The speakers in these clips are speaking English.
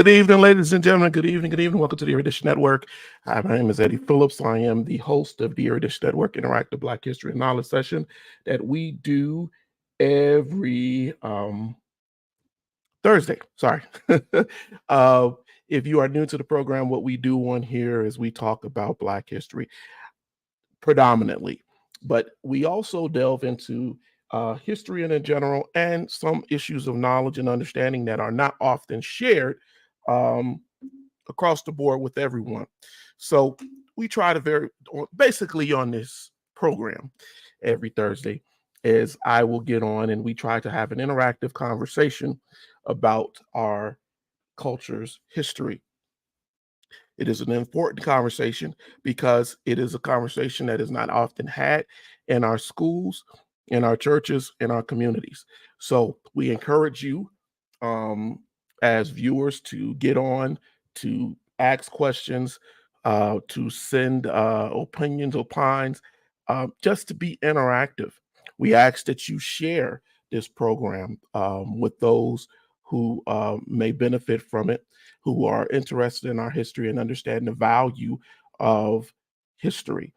Good evening, ladies and gentlemen. Good evening. Good evening. Welcome to the Erudition Network. Hi, my name is Eddie Phillips. I am the host of the Erudition Network Interactive Black History and Knowledge session that we do every Thursday. Sorry. uh, if you are new to the program, what we do on here is we talk about Black history predominantly, but we also delve into history in general and some issues of knowledge and understanding that are not often shared um, across the board with everyone. So we try to basically on this program every Thursday is I will get on and we try to have an interactive conversation about our culture's history. It is an important conversation because it is a conversation that is not often had in our schools, in our churches, in our communities. So we encourage you um, as viewers to get on, to ask questions, to send opinions, opines, just to be interactive. We ask that you share this program with those who may benefit from it, who are interested in our history and understand the value of history.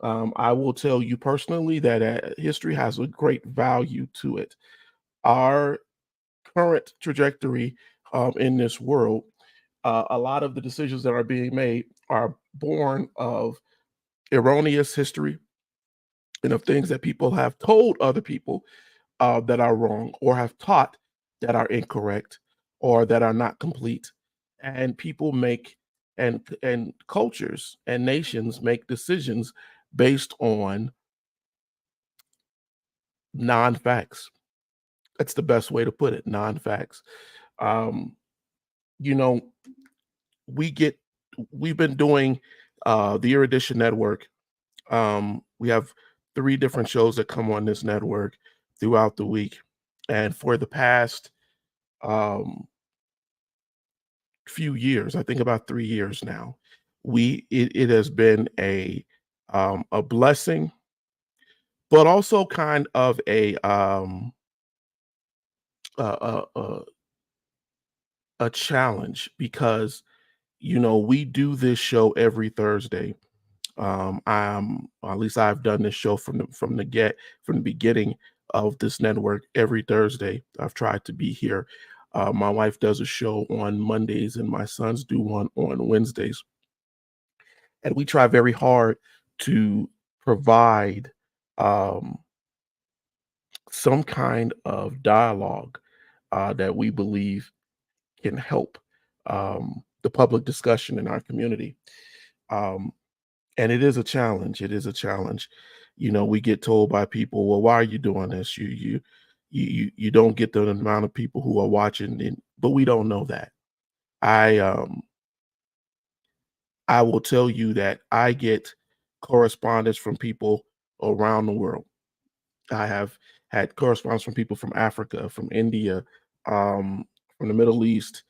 I will tell you personally that history has a great value to it. Our current trajectory in this world, a lot of the decisions that are being made are born of erroneous history and of things that people have told other people that are wrong or have taught that are incorrect or that are not complete. And people make and cultures and nations make decisions based on non-facts. That's the best way to put it, non-facts. Um, you know, we've been doing the Erudition Network. We have 3 different shows that come on this network throughout the week. And for the past um, few years, I think about 3 years now, it has been a blessing, but also kind of a, a a challenge because we do this show every Thursday. At least I've done this show from the beginning of this network every Thursday. I've tried to be here. My wife does a show on Mondays, and my sons do one on Wednesdays. And we try very hard to provide um, some kind of dialogue that we believe can help the public discussion in our community. Um, and it is a challenge. It is a challenge. We get told by people, "Well, why are you doing this? You don't get the amount of people who are watching," but we don't know that. I um, I will tell you that I get correspondence from people around the world. I have had correspondence from people from Africa, from India, um, from the Middle East.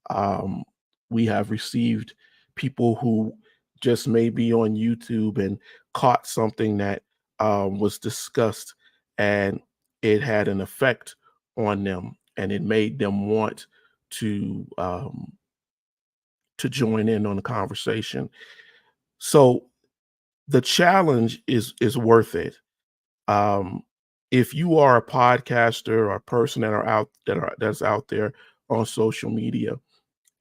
Um, we have received people who just may be on YouTube and caught something that was discussed and it had an effect on them and it made them want to to join in on the conversation. So the challenge is worth it. Um, if you are a podcaster or a person that's out there on social media,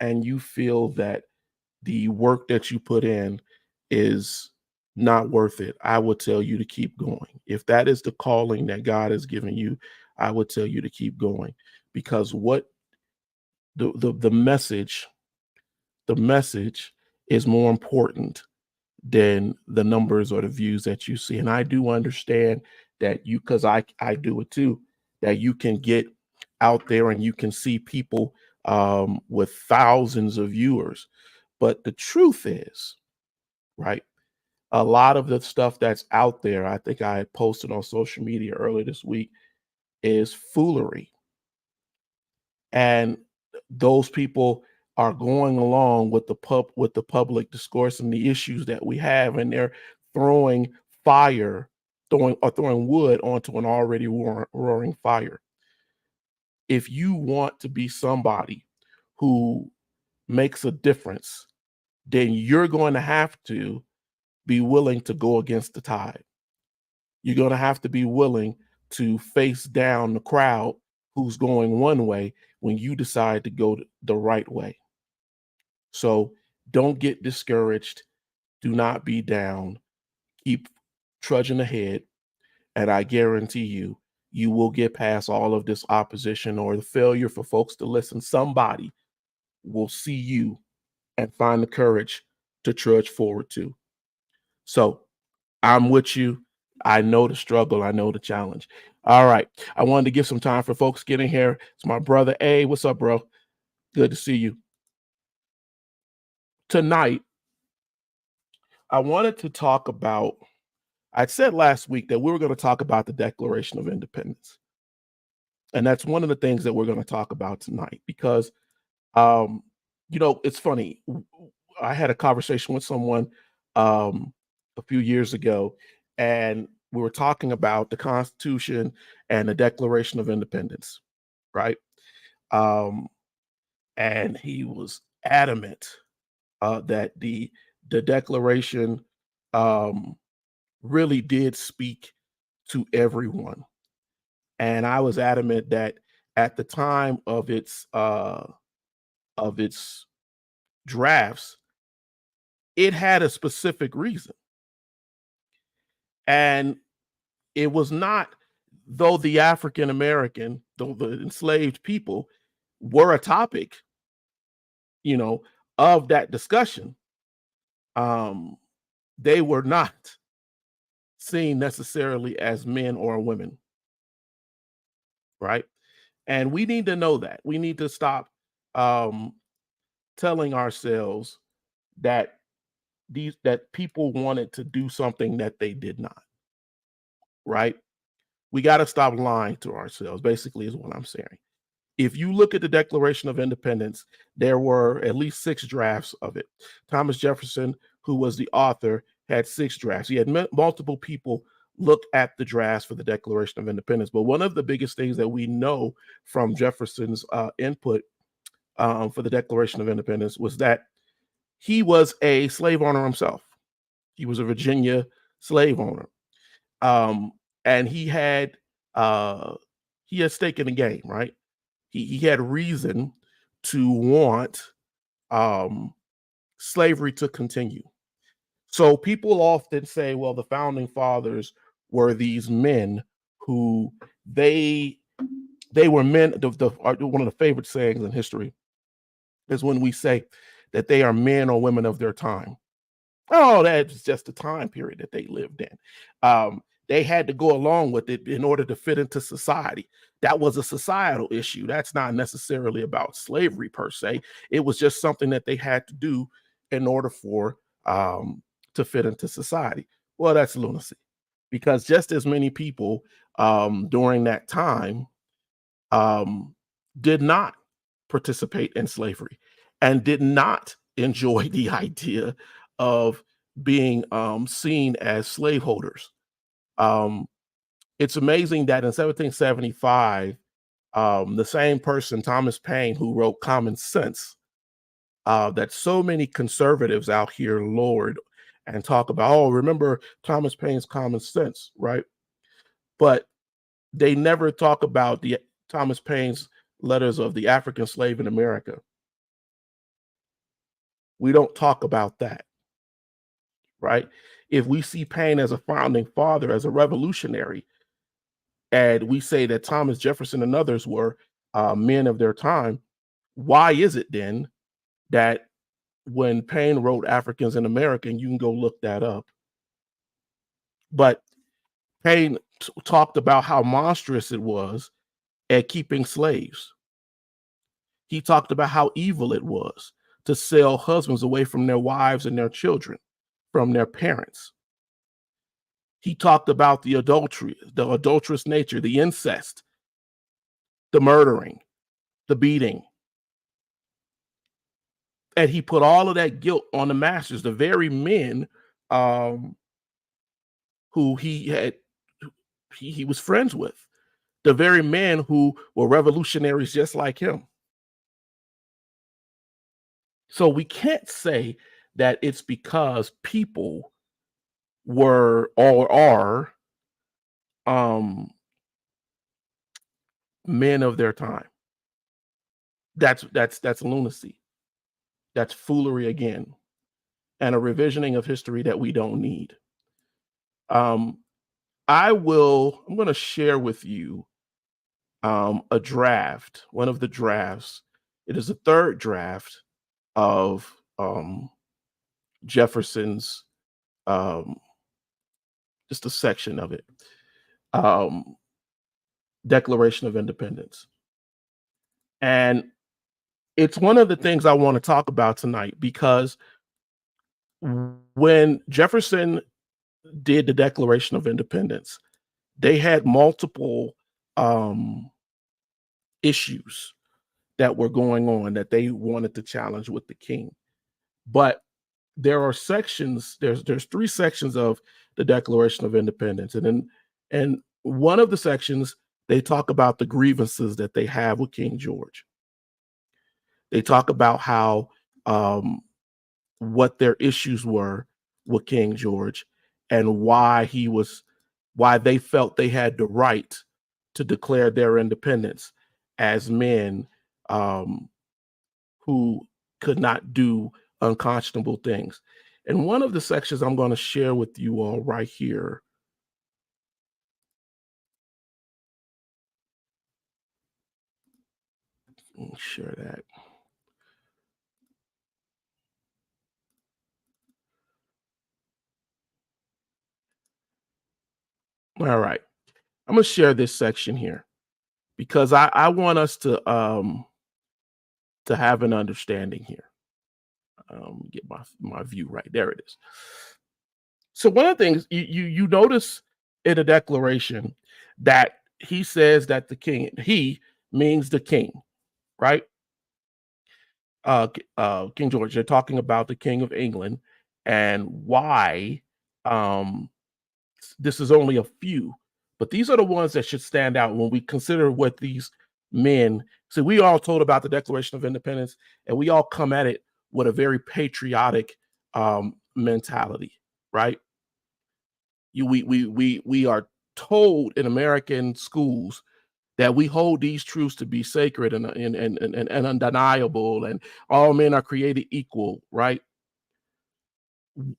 and you feel that the work that you put in is not worth it, I would tell you to keep going. If that is the calling that God has given you, I would tell you to keep going, because what the message is more important than the numbers or the views that you see. And I do understand that you, because I do it too, that you can get out there and you can see people with thousands of viewers. But the truth is, right, a lot of the stuff that's out there, I think I had posted on social media earlier this week, is foolery. And those people are going along with the public discourse and the issues that we have, and they're throwing fire, throwing wood onto an already roaring fire. If you want to be somebody who makes a difference, then you're going to have to be willing to go against the tide. You're going to have to be willing to face down the crowd who's going one way when you decide to go the right way. So don't get discouraged. Do not be down. Keep trudging ahead. And I guarantee you, you will get past all of this opposition or the failure for folks to listen. Somebody will see you and find the courage to trudge forward too. So I'm with you. I know the struggle. I know the challenge. All right. I wanted to give some time for folks getting here. It's my brother A. What's up, bro? Good to see you. Tonight, I wanted to talk about, I said last week that we were going to talk about the Declaration of Independence. And that's one of the things that we're going to talk about tonight because, um, it's funny. I had a conversation with someone a few years ago, and we were talking about the Constitution and the Declaration of Independence, right? Um, and he was adamant that the Declaration um, really did speak to everyone, and I was adamant that at the time of its drafts, it had a specific reason, and it was not, though the African American, though the enslaved people were a topic, you know, of that discussion. Um, they were not seen necessarily as men or women, right? And we need to know that. We need to stop um, telling ourselves that that people wanted to do something that they did not, right? We got to stop lying to ourselves, basically, is what I'm saying. If you look at the Declaration of Independence, there were at least 6 drafts of it. Thomas Jefferson, who was the author, had 6 drafts. He had multiple people look at the drafts for the Declaration of Independence. But one of the biggest things that we know from Jefferson's input for the Declaration of Independence was that he was a slave owner himself. He was a Virginia slave owner, um, and uh, he had stake in the game, right? He had reason to want um, slavery to continue. So people often say, well, the founding fathers were these men who they they were men. One of the favorite sayings in history is when we say that they are men or women of their time. Oh, that's just the time period that they lived in. They had to go along with it in order to fit into society. That was a societal issue. That's not necessarily about slavery per se. It was just something that they had to do in order for to fit into society. Well, that's lunacy, because just as many people during that time um, did not participate in slavery and did not enjoy the idea of being seen as slaveholders. Um, it's amazing that in 1775, the same person, Thomas Paine, who wrote Common Sense, that so many conservatives out here lowered and talk about, oh, remember Thomas Paine's Common Sense, right? But they never talk about the Thomas Paine's letters of the African slave in America. We don't talk about that, right? If we see Paine as a founding father, as a revolutionary, and we say that Thomas Jefferson and others were men of their time, why is it then that when Paine wrote Africans in America, and you can go look that up, but Paine talked about how monstrous it was at keeping slaves. He talked about how evil it was to sell husbands away from their wives and their children, from their parents. He talked about the adultery, the adulterous nature, the incest, the murdering, the beating. And he put all of that guilt on the masters, the very men who he was friends with, the very men who were revolutionaries just like him. So we can't say that it's because people were or are men of their time. That's lunacy. That's foolery again, and a revisioning of history that we don't need. I'm going to share with you a draft, one of the drafts. It is the third draft of Jefferson's, just a section of it, Declaration of Independence. And it's one of the things I want to talk about tonight, because when Jefferson did the Declaration of Independence, they had multiple issues that were going on that they wanted to challenge with the king. But there are sections, there's three sections of the Declaration of Independence. And one of the sections, they talk about the grievances that they have with King George. They talk about how what their issues were with King George, and why they felt they had the right to declare their independence as men who could not do unconscionable things. And one of the sections I'm going to share with you all right here. Let me share that. All right. I'm going to share this section here because I want us to have an understanding here. Get my view right. There it is. So one of the things you notice in the Declaration that he says that the king, he means the king, right? King George, they're talking about the King of England and why this is only a few, but these are the ones that should stand out when we consider what these men. So we all told about the Declaration of Independence, and we all come at it with a very patriotic mentality, right? We are told in American schools that we hold these truths to be sacred and undeniable, and all men are created equal, right?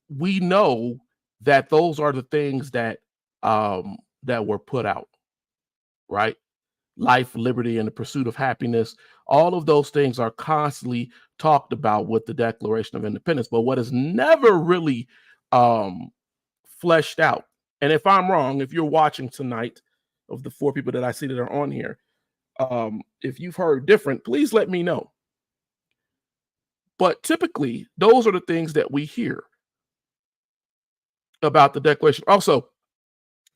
We know that those are the things that were put out, right? Life, liberty, and the pursuit of happiness. All of those things are constantly talked about with the Declaration of Independence. But what is never really fleshed out, and if I'm wrong, if you're watching tonight, of the four people that I see that are on here, if you've heard different, please let me know. But typically, those are the things that we hear about the Declaration. Also,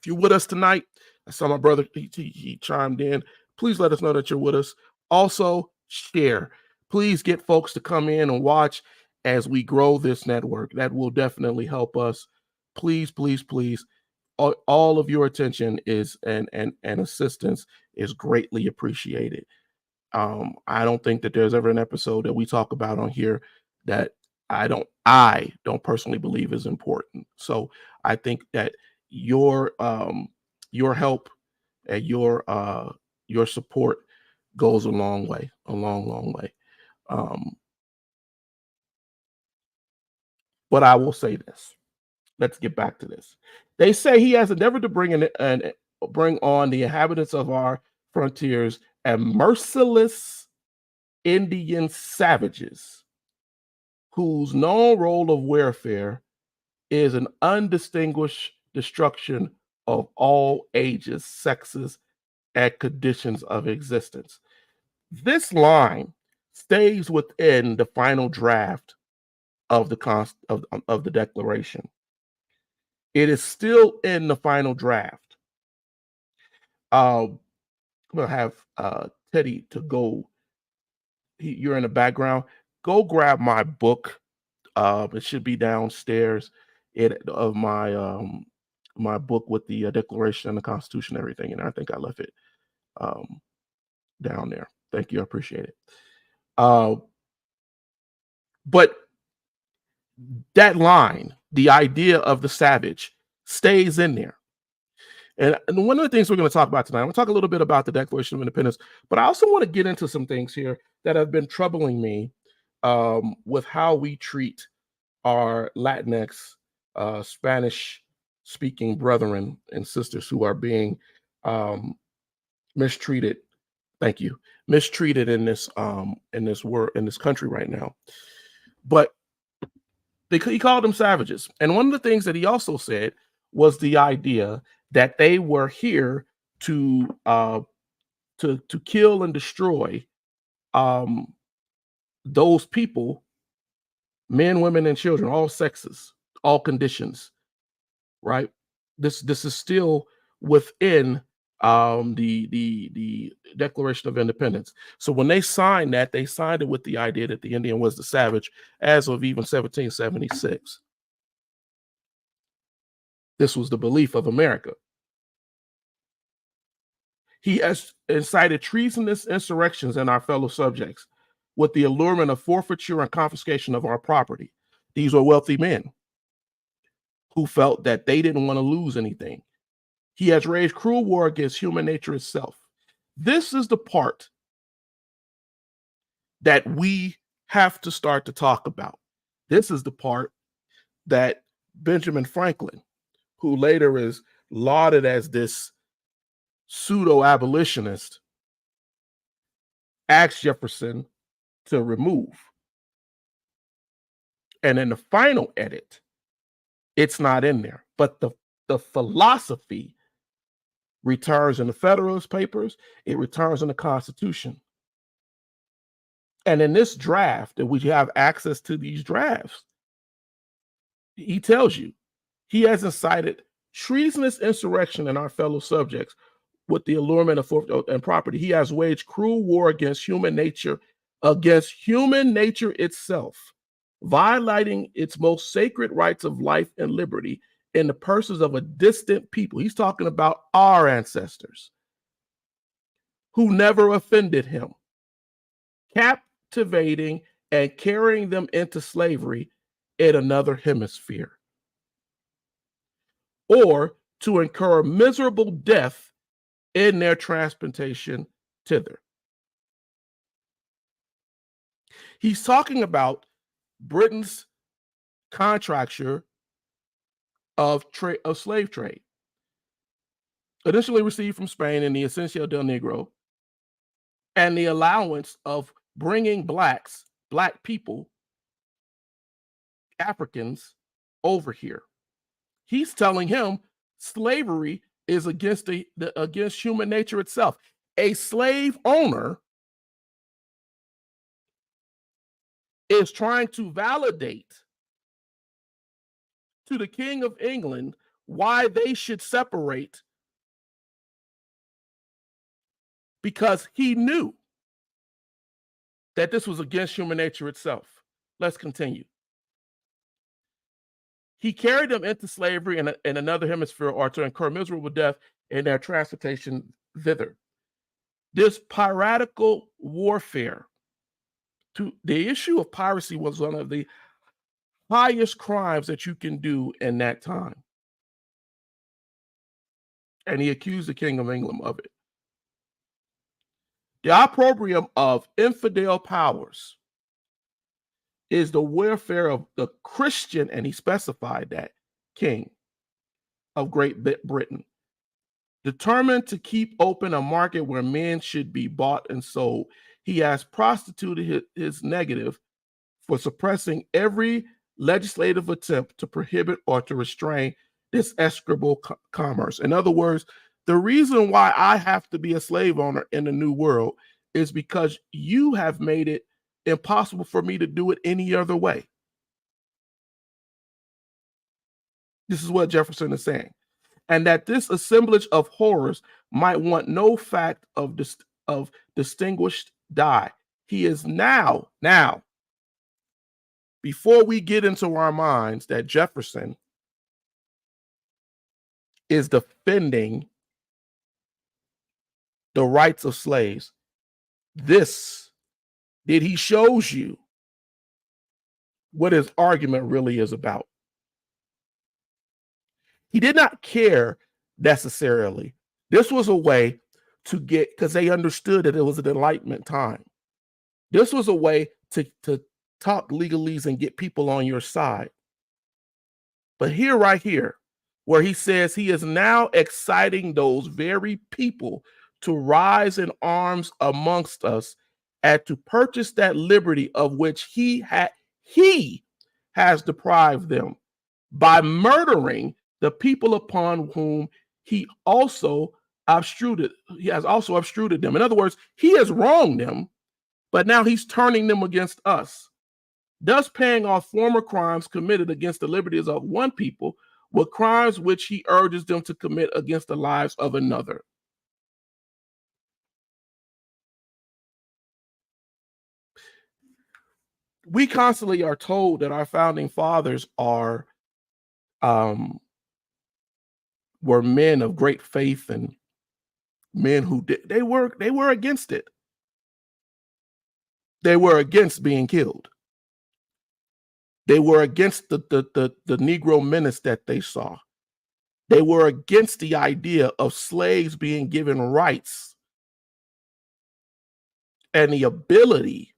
if you're with us tonight, I saw my brother, he chimed in. Please let us know that you're with us. Also, share. Please get folks to come in and watch as we grow this network. That will definitely help us. Please, please, please. All of your attention is and assistance is greatly appreciated. I don't think that there's ever an episode that we talk about on here that I don't personally believe is important. So I think that your your help and your support goes a long way, a long way. Um, but I will say this. Let's get back to this. They say he has endeavored to bring on the inhabitants of our frontiers and merciless Indian savages whose known role of warfare is an undistinguished destruction of all ages, sexes, and conditions of existence. This line stays within the final draft of of the Declaration. It is still in the final draft. I'm gonna have Teddy to go. You're in the background. Go grab my book. It should be downstairs. My book with the Declaration and the Constitution, and everything, and I think I left it um, down there. Thank you, I appreciate it. Uh, but that line, the idea of the savage, stays in there. And one of the things we're going to talk about tonight, I'm going to talk a little bit about the Declaration of Independence, but I also want to get into some things here that have been troubling me with how we treat our Latinx, Spanish speaking brethren and sisters who are being mistreated. Thank you, mistreated in this country right now. But he called them savages, and one of the things that he also said was the idea that they were here to to kill and destroy um, those people, men, women, and children, all sexes, all conditions. Right? This is still within the Declaration of Independence. So when they signed that, they signed it with the idea that the Indian was the savage as of even 1776. This was the belief of America. He has incited treasonous insurrections in our fellow subjects with the allurement of forfeiture and confiscation of our property. These were wealthy men who felt that they didn't want to lose anything. He has waged cruel war against human nature itself. This is the part that we have to start to talk about. This is the part that Benjamin Franklin, who later is lauded as this pseudo abolitionist, asked Jefferson to remove. And in the final edit, it's not in there. But the philosophy returns in the Federalist Papers, it returns in the Constitution. And in this draft, that we have access to these drafts, he tells you he has incited treasonous insurrection in our fellow subjects with the allurement of forfeit and property. He has waged cruel war against human nature itself, violating its most sacred rights of life and liberty in the persons of a distant people. He's talking about our ancestors who never offended him, captivating and carrying them into slavery in another hemisphere, or to incur miserable death in their transportation thither. He's talking about Britain's contracture of slave trade, initially received from Spain in the Esencia del Negro, and the allowance of bringing black people, Africans, over here. He's telling him slavery is against against human nature itself. A slave owner is trying to validate to the King of England why they should separate, because he knew that this was against human nature itself. Let's continue. He carried them into slavery in another hemisphere, or to incur miserable death in their transportation thither. This piratical warfare, the issue of piracy was one of the highest crimes that you can do in that time. And he accused the King of England of it. The opprobrium of infidel powers is the welfare of the Christian, and he specified that, king of Great Britain, determined to keep open a market where men should be bought and sold. He has prostituted his negative for suppressing every legislative attempt to prohibit or to restrain this execrable commerce. In other words, the reason why I have to be a slave owner in the new world is because you have made it impossible for me to do it any other way. This is what Jefferson is saying. And that this assemblage of horrors might want no fact of distinguished die. He is now, before we get into our minds that Jefferson is defending the rights of slaves, he shows you what his argument really is about. He did not care necessarily. This was a way to get, because they understood that it was an Enlightenment time. This was a way to talk legalese and get people on your side. But here, right here, where he says he is now exciting those very people to rise in arms amongst us and to purchase that liberty of which he has deprived them by murdering the people upon whom he has also obtruded them. In other words, he has wronged them, but now he's turning them against us, thus paying off former crimes committed against the liberties of one people with crimes which he urges them to commit against the lives of another. We constantly are told that our founding fathers were men of great faith and men who they were against it. They were against being killed. They were against the Negro menace that they saw. They were against the idea of slaves being given rights and the ability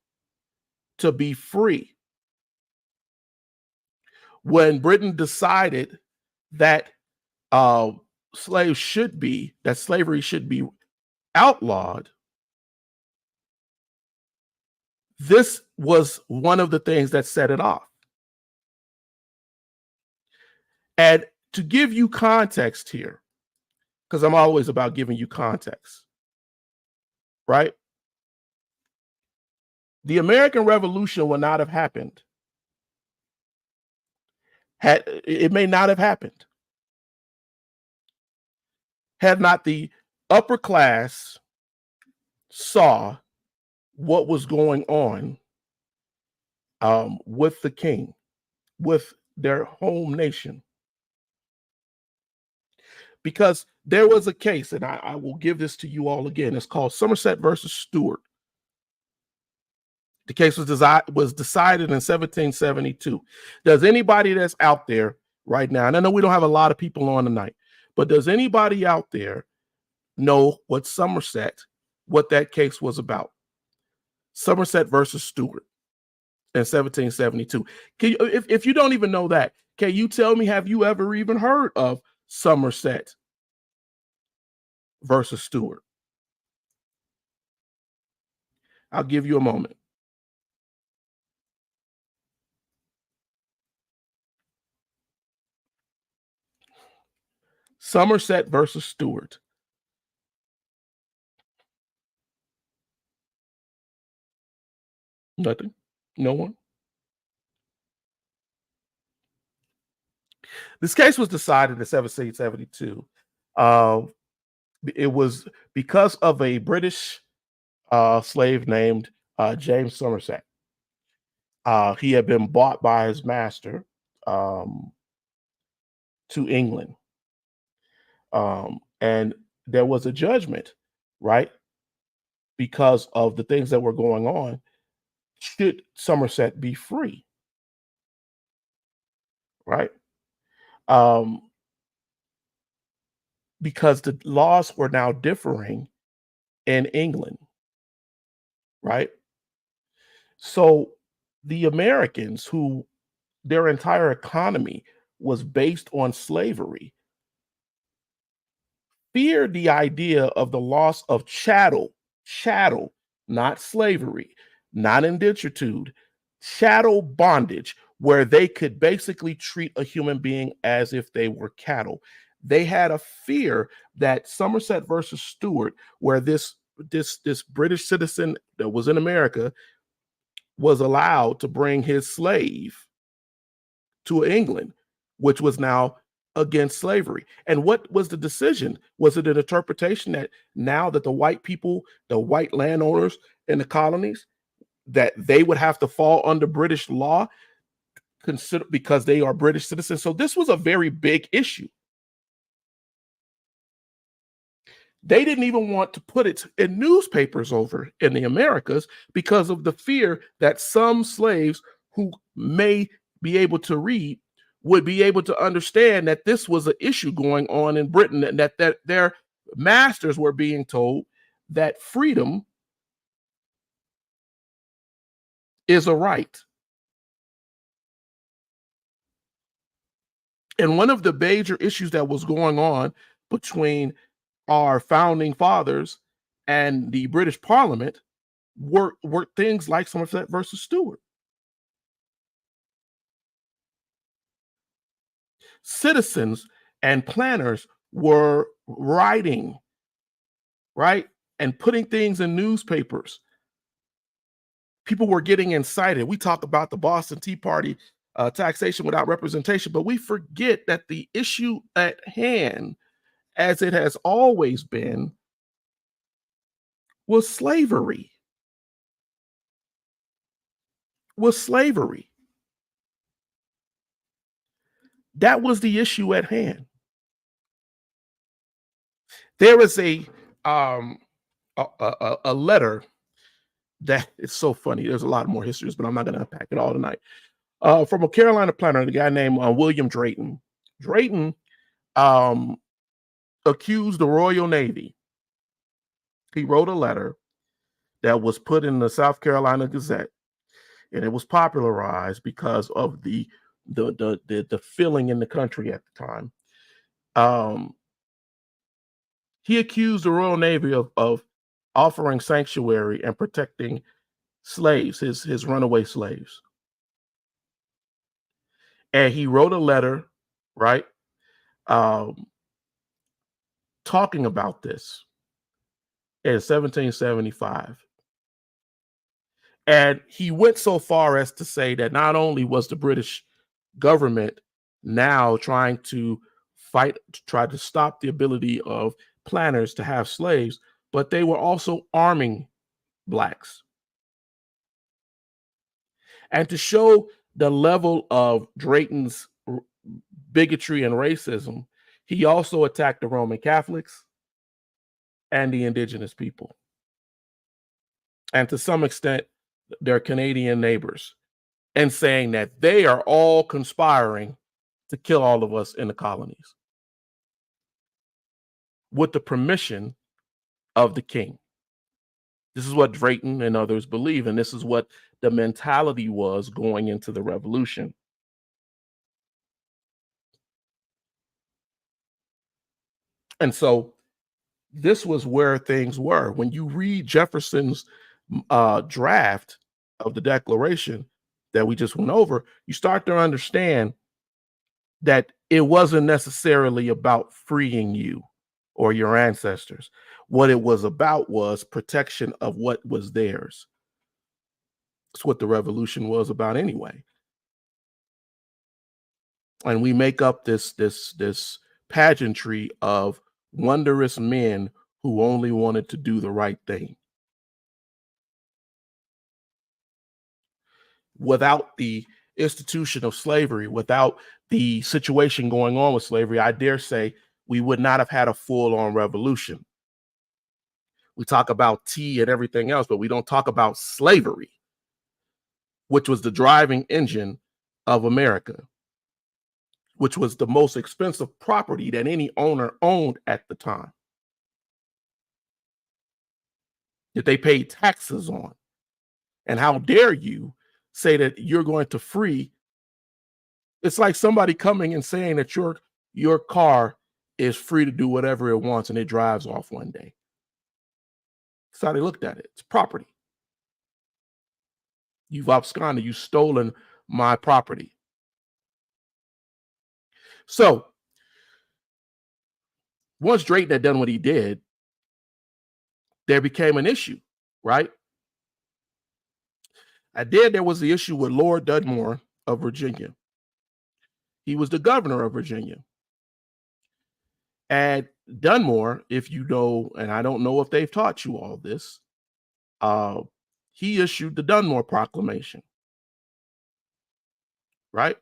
to be free. When Britain decided that slavery should be outlawed, this was one of the things that set it off. And to give you context here, because I'm always about giving you context, right? The American Revolution would not have happened. It may not have happened had not the upper class saw what was going on with the king, with their home nation. Because there was a case, and I will give this to you all again. It's called Somerset versus Stuart. The case was decided in 1772. Does anybody that's out there right now, and I know we don't have a lot of people on tonight, but does anybody out there know what that case was about? Somerset versus Stuart in 1772. Can you, if you don't even know that, can you tell me, have you ever even heard of Somerset versus Stuart? I'll give you a moment. Somerset versus Stuart. Nothing. No one. This case was decided in 1772. It was because of a British slave named James Somerset. He had been bought by his master to England. And there was a judgment, right? Because of the things that were going on, should Somerset be free? right? Um, because the laws were now differing in England, right? So the Americans, who their entire economy was based on slavery, feared the idea of the loss of chattel, not slavery, not indenturitude, chattel bondage, where they could basically treat a human being as if they were cattle. They had a fear that Somerset versus Stewart, where this British citizen that was in America was allowed to bring his slave to England, which was now against slavery. And what was the decision? Was it an interpretation that now that the white people, the white landowners in the colonies, that they would have to fall under British law, consider because they are British citizens? So this was a very big issue. They didn't even want to put it in newspapers over in the Americas because of the fear that some slaves who may be able to read would be able to understand that this was an issue going on in Britain, and that their masters were being told that freedom is a right. And one of the major issues that was going on between our founding fathers and the British Parliament were things like Somerset versus Stewart. Citizens and planners were writing, right, and putting things in newspapers. People were getting incited. We talk about the Boston Tea Party, taxation without representation, but we forget that the issue at hand, as it has always been, was slavery. Was slavery. That was the issue at hand. There is um, a letter that is so funny. There's a lot more histories, but I'm not going to unpack it all tonight. From a Carolina planner, the guy named William Drayton. Drayton um, accused the Royal Navy. He wrote a letter that was put in the South Carolina Gazette, and it was popularized because of the feeling in the country at the time. He accused the Royal Navy of offering sanctuary and protecting slaves, his runaway slaves. And he wrote a letter, right, um, talking about this in 1775. And he went so far as to say that not only was the British government now trying to fight, to try to stop the ability of planters to have slaves, but they were also arming blacks. And to show the level of Drayton's bigotry and racism, he also attacked the Roman Catholics and the indigenous people, and to some extent, their Canadian neighbors, and saying that they are all conspiring to kill all of us in the colonies with the permission of the king. This is what Drayton and others believe, and this is what the mentality was going into the revolution. And so this was where things were. When you read Jefferson's draft of the Declaration that we just went over, you start to understand that it wasn't necessarily about freeing you or your ancestors. What it was about was protection of what was theirs. It's what the revolution was about anyway. And we make up this pageantry of wondrous men who only wanted to do the right thing. Without the institution of slavery, without the situation going on with slavery, I dare say we would not have had a full-on revolution. We talk about tea and everything else, but we don't talk about slavery, which was the driving engine of America. which was the most expensive property that any owner owned at the time, that they paid taxes on. And how dare you say that you're going to free? It's like somebody coming and saying that your car is free to do whatever it wants and it drives off one day. That's how they looked at it. It's property. You've absconded, you've stolen my property. So once Drake had done what he did, there became an issue, right? There was the issue with Lord Dunmore of Virginia. He was the governor of Virginia. And Dunmore, if you know, and I don't know if they've taught you all this, he issued the Dunmore Proclamation, right?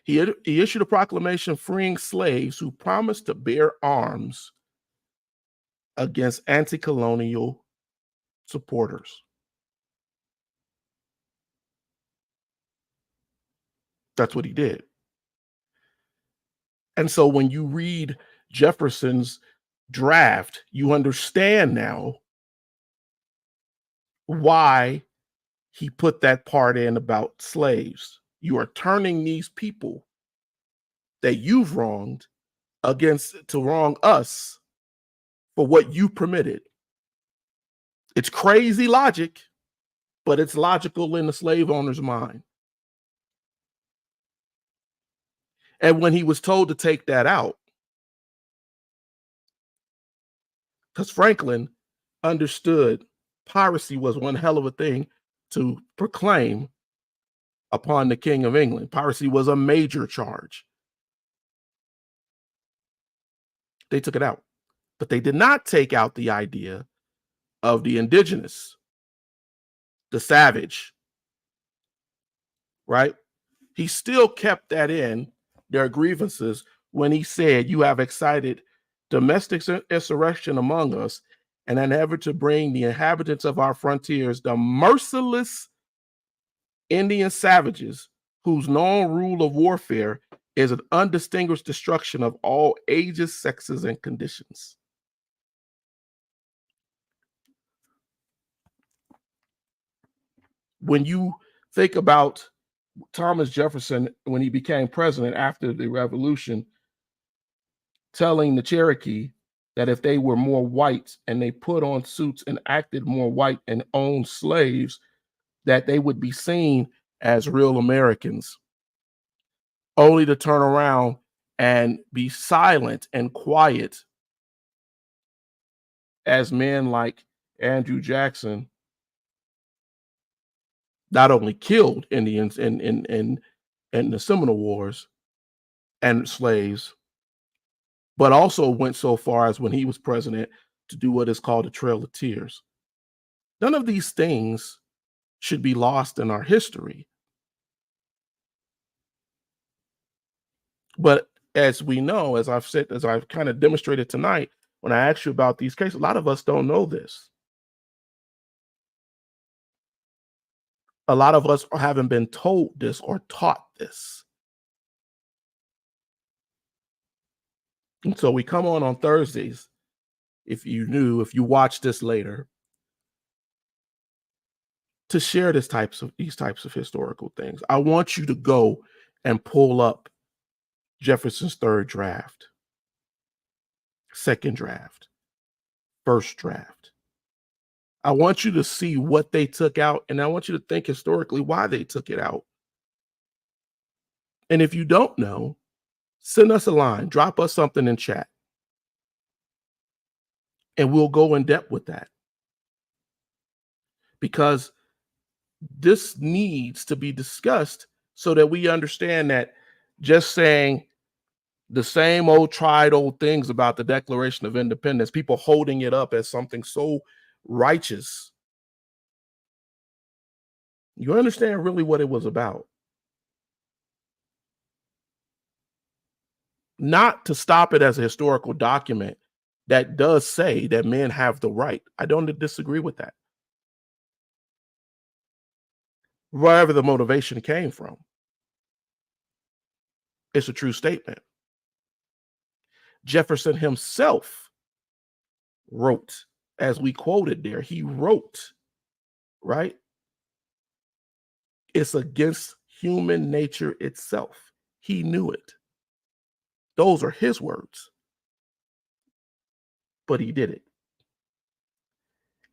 He issued a proclamation freeing slaves who promised to bear arms against anti-colonial supporters. That's what he did. And so when you read Jefferson's draft, you understand now why he put that part in about slaves. You are turning these people that you've wronged to wrong us for what you permitted. It's crazy logic, but it's logical in the slave owner's mind. And when he was told to take that out, because Franklin understood piracy was one hell of a thing to proclaim upon the King of England. Piracy was a major charge. They took it out, but they did not take out the idea of the indigenous, the savage, right? He still kept that in their grievances when he said, "You have excited domestic insurrection among us and endeavored to bring the inhabitants of our frontiers, the merciless Indian savages, whose known rule of warfare is an undistinguished destruction of all ages, sexes, and conditions." When you think about Thomas Jefferson, when he became president after the Revolution, telling the Cherokee that if they were more white and they put on suits and acted more white and owned slaves, that they would be seen as real Americans, only to turn around and be silent and quiet as men like Andrew Jackson not only killed Indians in the Seminole Wars and slaves, but also went so far as when he was president to do what is called the Trail of Tears. None of these things should be lost in our history. But as we know, as I've said, as I've kind of demonstrated tonight, when I asked you about these cases, a lot of us don't know this. A lot of us haven't been told this or taught this. And so we come on Thursdays, if you watch this later, to share these types of historical things. I want you to go and pull up Jefferson's third draft, second draft, first draft. I want you to see what they took out, and I want you to think historically why they took it out. And if you don't know, send us a line, drop us something in chat, and we'll go in depth with that. Because this needs to be discussed so that we understand that just saying the same old tried old things about the Declaration of Independence, people holding it up as something so righteous, you understand really what it was about. Not to stop it as a historical document that does say that men have the right. I don't disagree with that. Wherever the motivation came from. It's a true statement. Jefferson himself wrote, as we quoted there, he wrote, right? It's against human nature itself. He knew it. Those are his words, but he did it.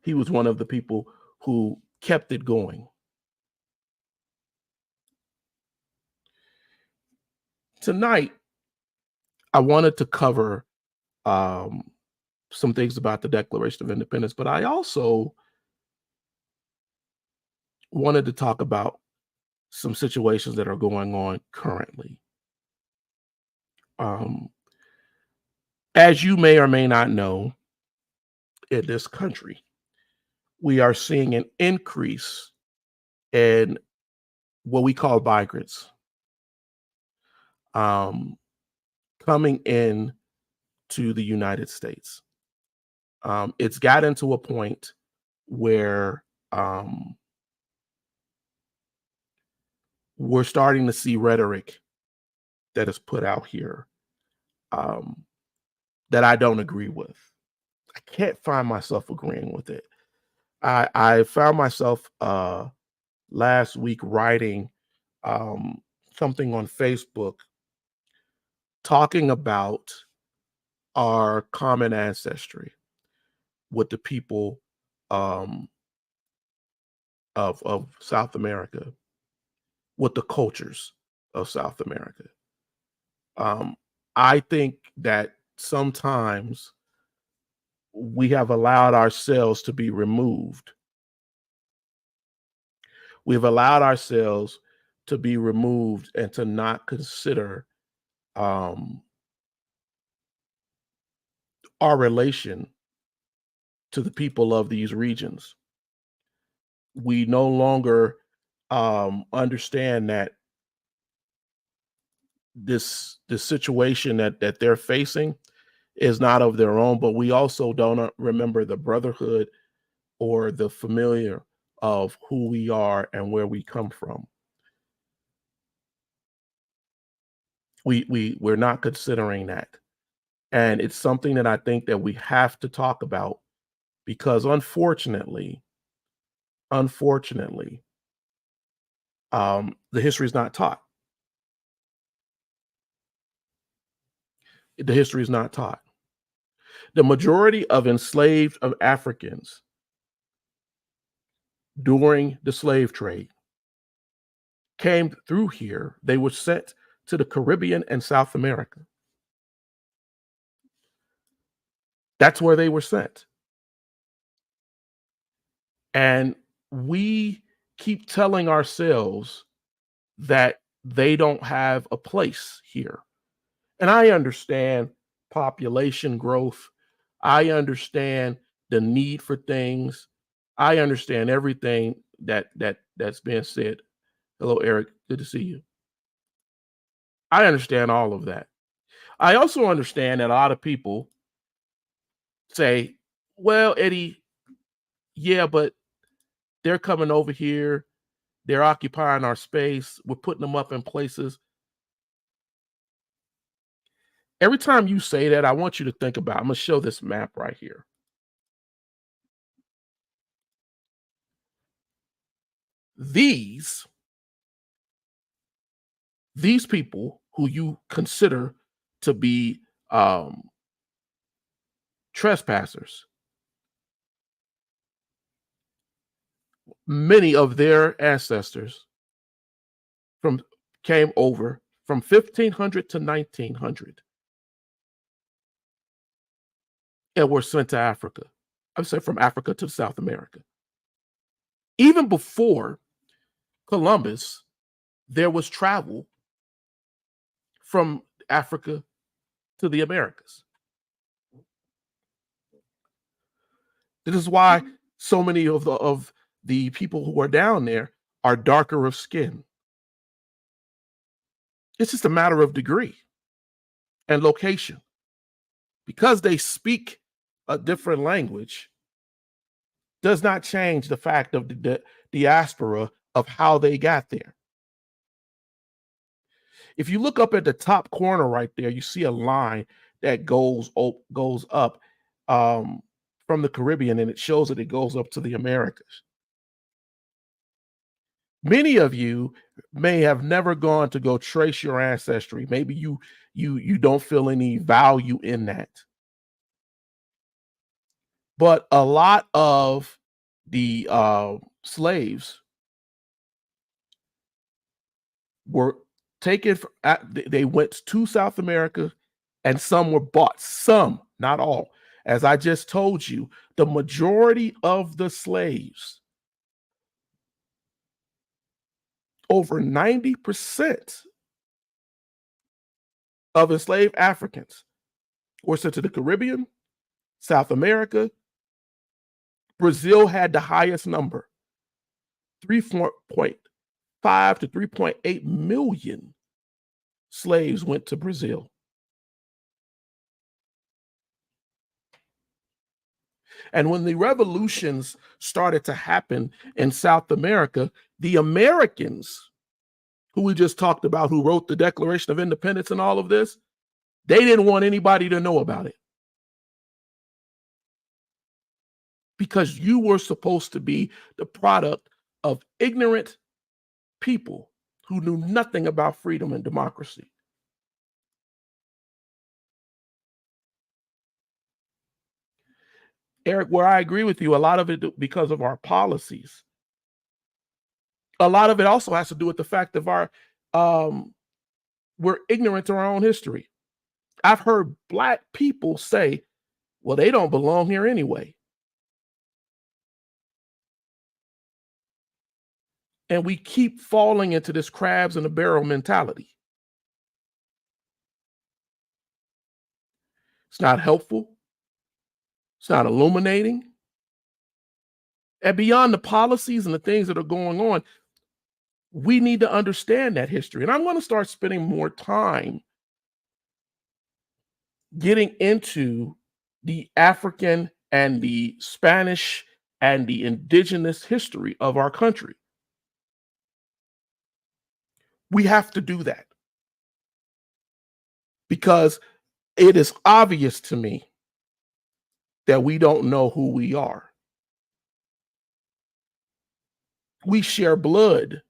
He was one of the people who kept it going. Tonight, I wanted to cover some things about the Declaration of Independence, but I also wanted to talk about some situations that are going on currently. As you may or may not know, in this country, we are seeing an increase in what we call migrants coming in to the United States. It's gotten to a point where we're starting to see rhetoric that is put out here that I don't agree with. I can't find myself agreeing with it. I found myself last week writing something on Facebook talking about our common ancestry with the people of South America, with the cultures of South America. I think that sometimes we have allowed ourselves to be removed. We've allowed ourselves to be removed and to not consider our relation to the people of these regions. We no longer understand that this situation that they're facing is not of their own, but we also don't remember the brotherhood or the familiar of who we are and where we come from. We're not considering that. And it's something that I think that we have to talk about because unfortunately, the history is not taught. The history is not taught. The majority of enslaved of Africans during the slave trade came through here. They were sent to the Caribbean and South America. That's where they were sent. And we keep telling ourselves that they don't have a place here. And I understand population growth. I understand the need for things. I understand everything that's been said. Hello, Eric. Good to see you. I understand all of that. I also understand that a lot of people say, well, Eddie, yeah, but they're coming over here. They're occupying our space. We're putting them up in places. Every time you say that, I want you to think about, I'm going to show this map right here. These people who you consider to be trespassers, many of their ancestors came over from 1500 to 1900 and were sent to Africa. I would say from Africa to South America. Even before Columbus, there was travel from Africa to the Americas. This is why so many of the people who are down there are darker of skin. It's just a matter of degree and location. Because they speak a different language does not change the fact of the diaspora of how they got there. If you look up at the top corner right there, you see a line that goes up um, from the Caribbean, and it shows that it goes up to the Americas. Many of you may have never gone to go trace your ancestry. Maybe you don't feel any value in that. But a lot of the slaves were taken. They went to South America, and some were bought. Some, not all. As I just told you, the majority of the slaves, over 90% of enslaved Africans, were sent to the Caribbean, South America. Brazil had the highest number, 3.5 to 3.8 million slaves went to Brazil. And when the revolutions started to happen in South America, the Americans, who we just talked about, who wrote the Declaration of Independence and all of this, they didn't want anybody to know about it. Because you were supposed to be the product of ignorant people who knew nothing about freedom and democracy. Eric, where I agree with you, a lot of it because of our policies. A lot of it also has to do with the fact of we're ignorant to our own history. I've heard Black people say, well, they don't belong here anyway. And we keep falling into this crabs in a barrel mentality. It's not helpful. It's not illuminating. And beyond the policies and the things that are going on, we need to understand that history. And I'm going to start spending more time getting into the African and the Spanish and the indigenous history of our country. We have to do that because it is obvious to me that we don't know who we are. We share blood.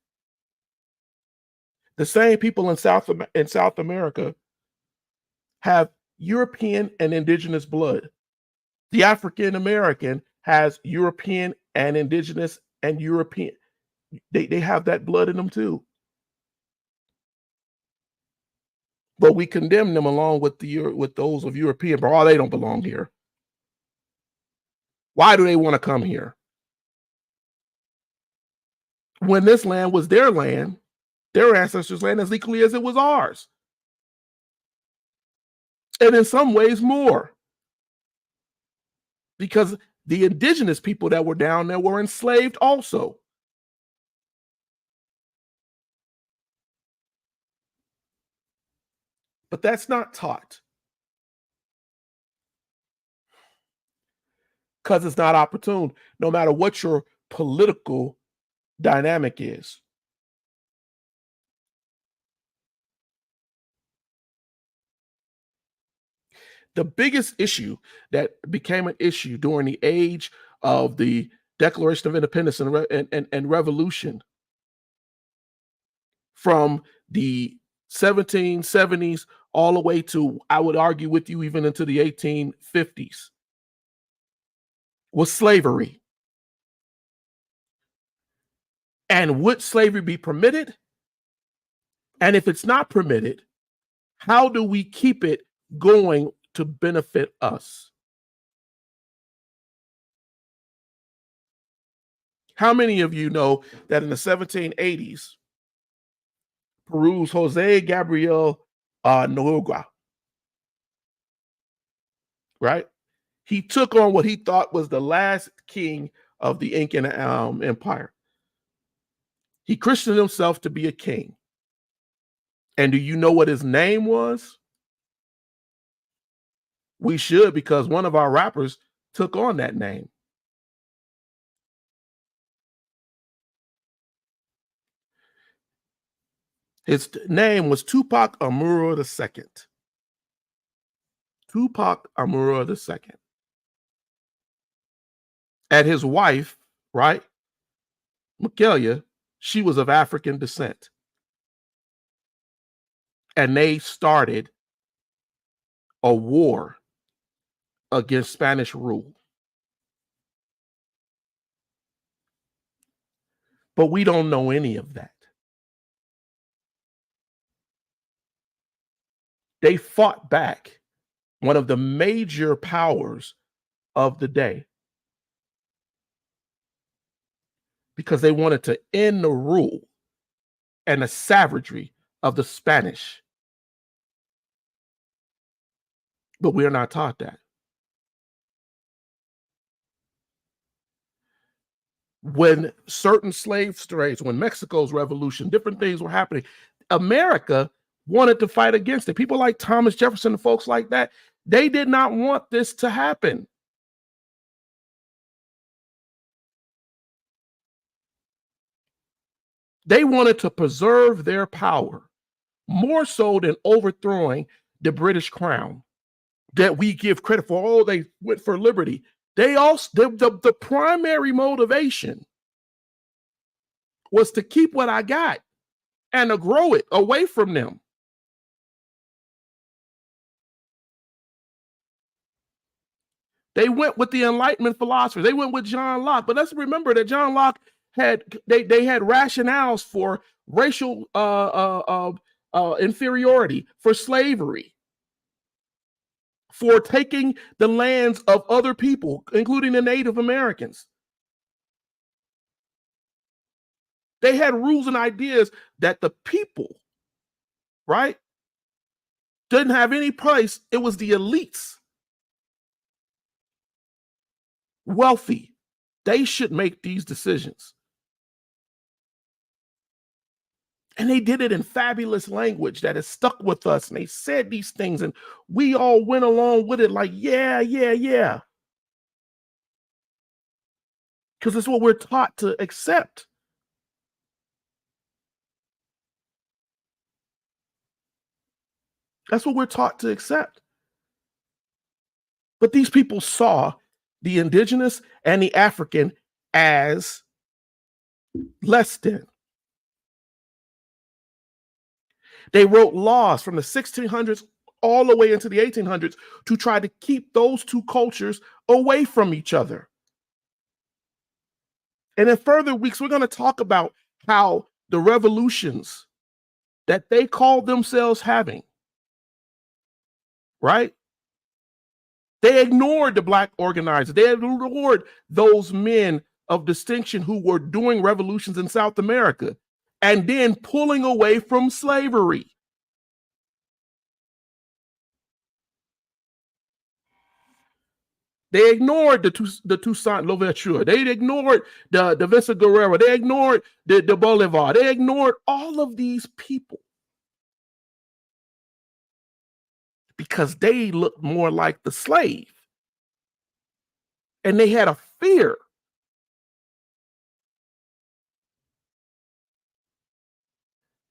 The same people in South America have European and indigenous blood. The African American has European and indigenous and European. They have that blood in them too. But we condemn them along with those of European, but oh, they don't belong here. Why do they want to come here? When this land was their land, their ancestors' land, as equally as it was ours. And in some ways more. Because the indigenous people that were down there were enslaved also. But that's not taught. Because it's not opportune, no matter what your political dynamic is. The biggest issue that became an issue during the age of the Declaration of Independence and Revolution from the 1770s all the way to, I would argue with you, even into the 1850s, was slavery. And would slavery be permitted? And if it's not permitted, how do we keep it going to benefit us? How many of you know that in the 1780s, Peru's Jose Gabriel Noguera, right? He took on what he thought was the last king of the Incan Empire. He christened himself to be a king. And do you know what his name was? We should, because one of our rappers took on that name. His name was Tupac Amaru II. Tupac Amaru II. And his wife, right, Makelia, she was of African descent. And they started a war against Spanish rule. But we don't know any of that. They fought back one of the major powers of the day because they wanted to end the rule and the savagery of the Spanish. But we are not taught that. When certain slave trades, when Mexico's revolution, different things were happening, America wanted to fight against it. People like Thomas Jefferson and folks like that, they did not want this to happen. They wanted to preserve their power more so than overthrowing the British crown that we give credit for. Oh, they went for liberty. They also, the primary motivation was to keep what I got and to grow it away from them. They went with the Enlightenment philosophers. They went with John Locke. But let's remember that John Locke had they had rationales for racial inferiority, for slavery, for taking the lands of other people, including the Native Americans. They had rules and ideas that the people, right, didn't have any place. It was the elites, wealthy. They should make these decisions. And they did it in fabulous language that has stuck with us. And they said these things, and we all went along with it like, yeah, yeah, yeah. Because it's what we're taught to accept. That's what we're taught to accept. But these people saw the indigenous and the African as less than. They wrote laws from the 1600s all the way into the 1800s to try to keep those two cultures away from each other. And in further weeks, we're going to talk about how the revolutions that they called themselves having, right? They ignored the Black organizers. They ignored those men of distinction who were doing revolutions in South America and then pulling away from slavery. They ignored the Toussaint Louverture. They ignored the Vista Guerrero. They ignored the Bolivar. They ignored all of these people because they looked more like the slave. And they had a fear.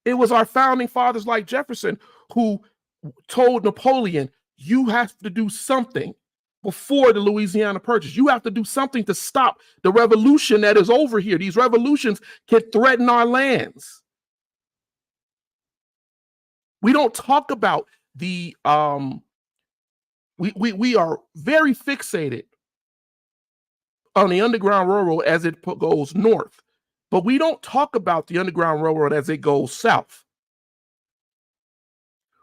It was our founding fathers like Jefferson who told Napoleon, you have to do something before the Louisiana Purchase. You have to do something to stop the revolution that is over here. These revolutions can threaten our lands. We don't talk about the we are very fixated on the Underground Railroad as it goes north, but we don't talk about the Underground Railroad as it goes south.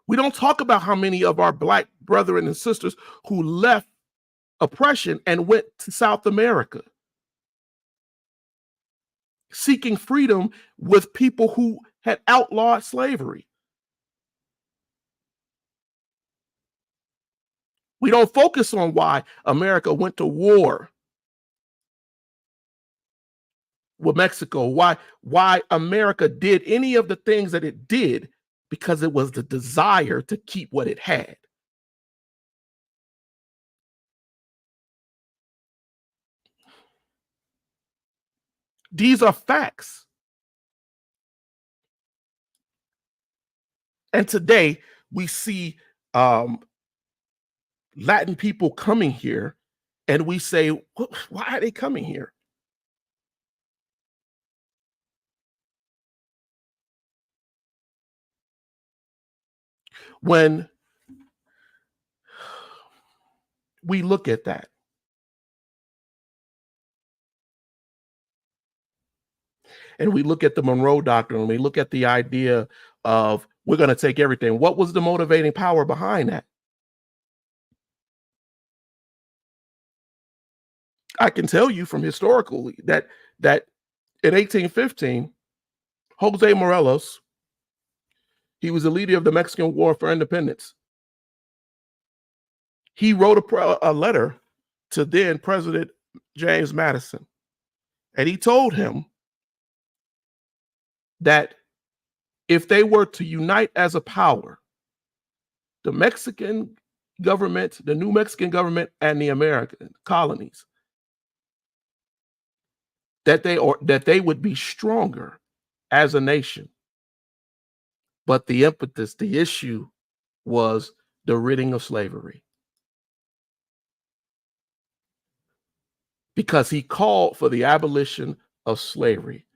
We don't talk about how many of our Black brethren and sisters who left oppression and went to South America, seeking freedom with people who had outlawed slavery. We don't focus on why America went to war with Mexico, why America did any of the things that it did, because it was the desire to keep what it had. These are facts. And today we see um, Latin people coming here, and we say, why are they coming here? When we look at that and we look at the Monroe Doctrine, and we look at the idea of we're going to take everything, what was the motivating power behind that? I can tell you from historically that in 1815, Jose Morelos, he was the leader of the Mexican War for Independence. He wrote a letter to then President James Madison, and he told him that if they were to unite as a power, the Mexican government, the new Mexican government, and the American colonies, that they would be stronger as a nation. But the impetus, the issue was the ridding of slavery. Because he called for the abolition of slavery.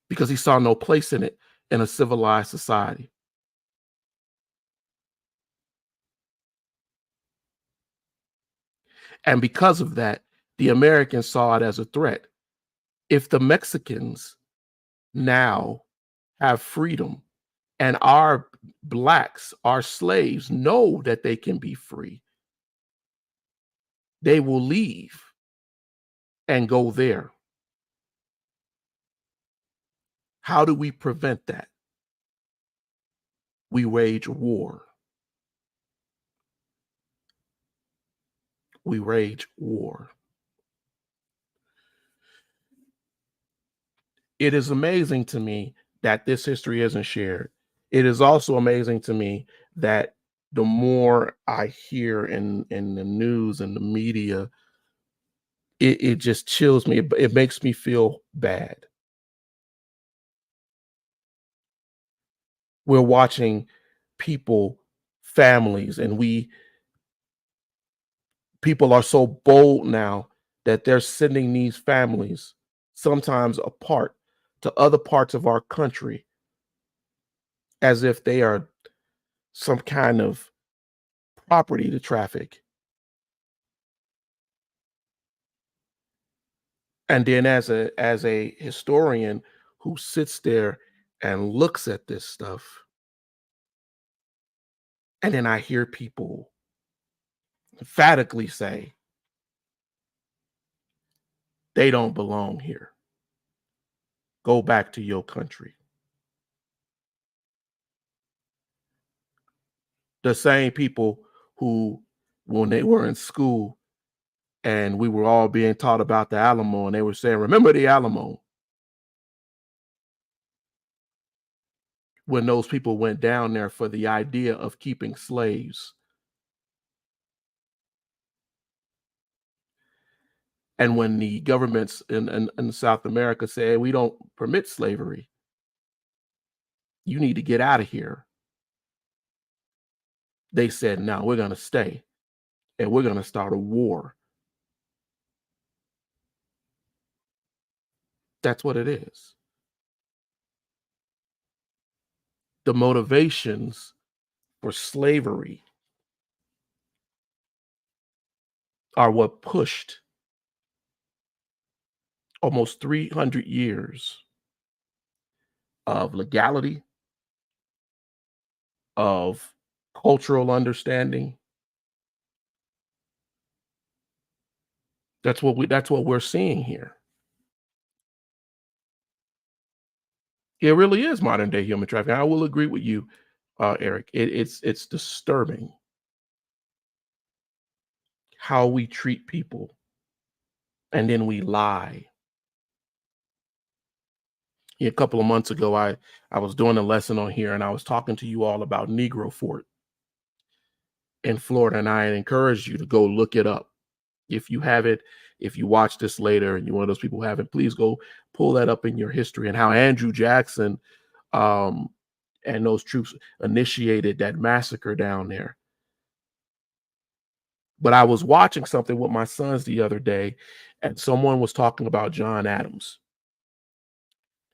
Because he saw no place in it in a civilized society. And because of that, the Americans saw it as a threat. If the Mexicans now have freedom and our blacks, our slaves, know that they can be free, they will leave and go there. How do we prevent that? We wage war. We wage war. It is amazing to me that this history isn't shared. It is also amazing to me that the more I hear in the news and the media, it just chills me. It makes me feel bad. We're watching people, families, and people are so bold now that they're sending these families sometimes apart to other parts of our country as if they are some kind of property to traffic. And then as a historian who sits there and looks at this stuff, and then I hear people emphatically say they don't belong here. Go back to your country. The same people who, when they were in school and we were all being taught about the Alamo, and they were saying, remember the Alamo. When those people went down there for the idea of keeping slaves. And when the governments in South America say, we don't permit slavery, you need to get out of here. They said, no, we're going to stay and we're going to start a war. That's what it is. The motivations for slavery are what pushed almost 300 years of legality, of cultural understanding. That's what we're seeing here. It really is modern day human trafficking. I will agree with you, Eric. It's disturbing how we treat people, and then we lie. A couple of months ago, I was doing a lesson on here, and I was talking to you all about Negro Fort in Florida, and I encourage you to go look it up. If you have it, if you watch this later and you're one of those people who haven't, please go pull that up in your history, and how Andrew Jackson um, and those troops initiated that massacre down there. But I was watching something with my sons the other day, and someone was talking about John Adams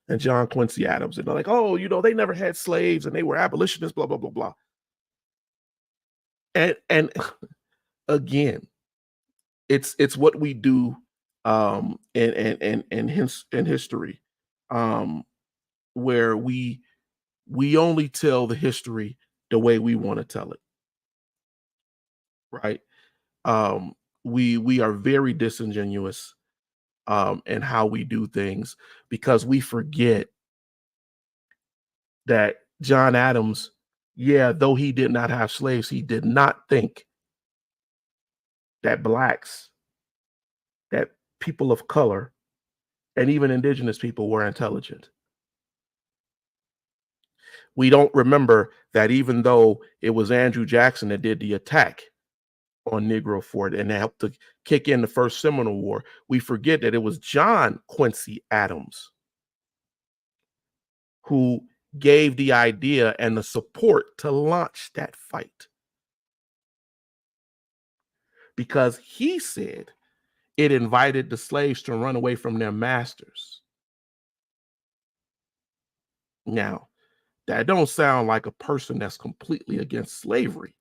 and John Quincy Adams, and they're like, "Oh, they never had slaves, and they were abolitionists, blah blah blah blah." And again, it's what we do in history, um, where we only tell the history the way we want to tell it, right? Um, we are very disingenuous in how we do things because we forget that John Adams, yeah, though he did not have slaves, he did not think that blacks, that people of color, and even indigenous people were intelligent. We don't remember that even though it was Andrew Jackson that did the attack on Negro Fort and helped to kick in the first Seminole War, we forget that it was John Quincy Adams who gave the idea and the support to launch that fight because he said it invited the slaves to run away from their masters. Now, that don't sound like a person that's completely against slavery.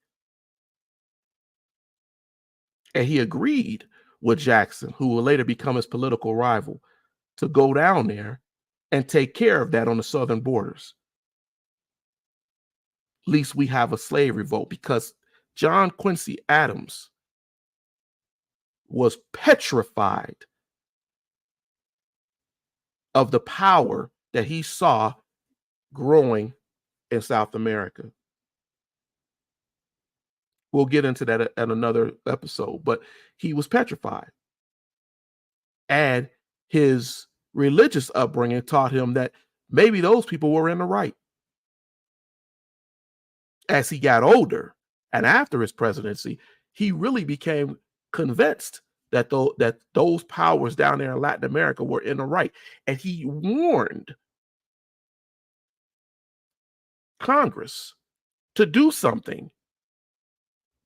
And he agreed with Jackson, who will later become his political rival, to go down there and take care of that on the southern borders. At least we have a slave revolt because John Quincy Adams was petrified of the power that he saw growing in South America. We'll get into that at another episode, but he was petrified. And his religious upbringing taught him that maybe those people were in the right. As he got older and after his presidency, he really became convinced that those powers down there in Latin America were in the right. And he warned Congress to do something